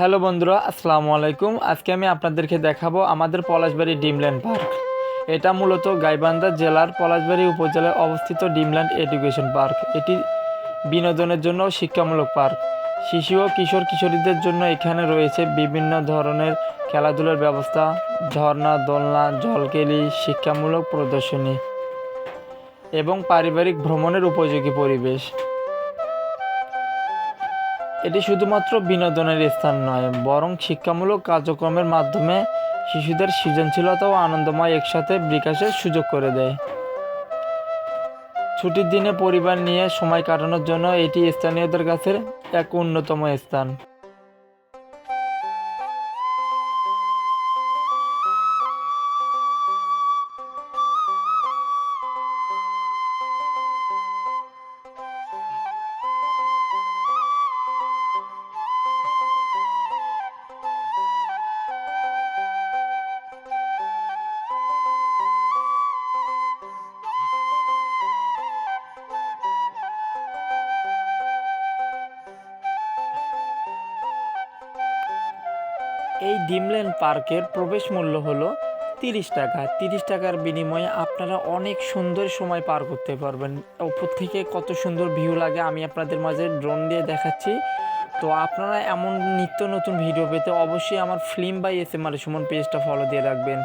Hello বন্ধুরা, আসসালামু আলাইকুম। আজকে আমি আপনাদেরকে দেখাবো আমাদের পলাশবাড়ি ড্রিমল্যান্ড পার্ক। এটা মূলত গাইবান্ধা জেলার পলাশবাড়ি উপজেলায় অবস্থিত ড্রিমল্যান্ড এডুকেশন পার্ক। এটি বিনোদনের জন্য শিক্ষামূলক পার্ক। শিশু ও কিশোর কিশোরীদের জন্য এখানে রয়েছে বিভিন্ন ধরনের খেলাধুলার ব্যবস্থা, ঝর্ণা, দোলনা, জলকেলি, শিক্ষামূলক প্রদর্শনী এবং পারিবারিক ভ্রমণের উপযোগী পরিবেশ। এটি শুধুমাত্র বিনোদনের স্থান নয়, বরং শিক্ষামূলক কার্যক্রমের মাধ্যমে শিশুদের সৃজনশীলতা ও আনন্দময় একসাথে বিকাশের সুযোগ করে দেয়। ছুটির দিনে পরিবার নিয়ে সময় কাটানোর জন্য এটি স্থানীয়দের কাছে এক অন্যতম স্থান। এই ড্রিমল্যান্ড পার্কের প্রবেশ মূল্য হলো 30 টাকা। 30 টাকার বিনিময়ে আপনারা অনেক সুন্দর সময় পার করতে পারবেন। উপর থেকে কত সুন্দর ভিউ লাগে আমি আপনাদের মাঝে ড্রোন দিয়ে দেখাচ্ছি। তো আপনারা এমন নিত্য নতুন ভিডিও পেতে অবশ্যই আমার film by S M R Suman পেজটা ফলো দিয়ে রাখবেন।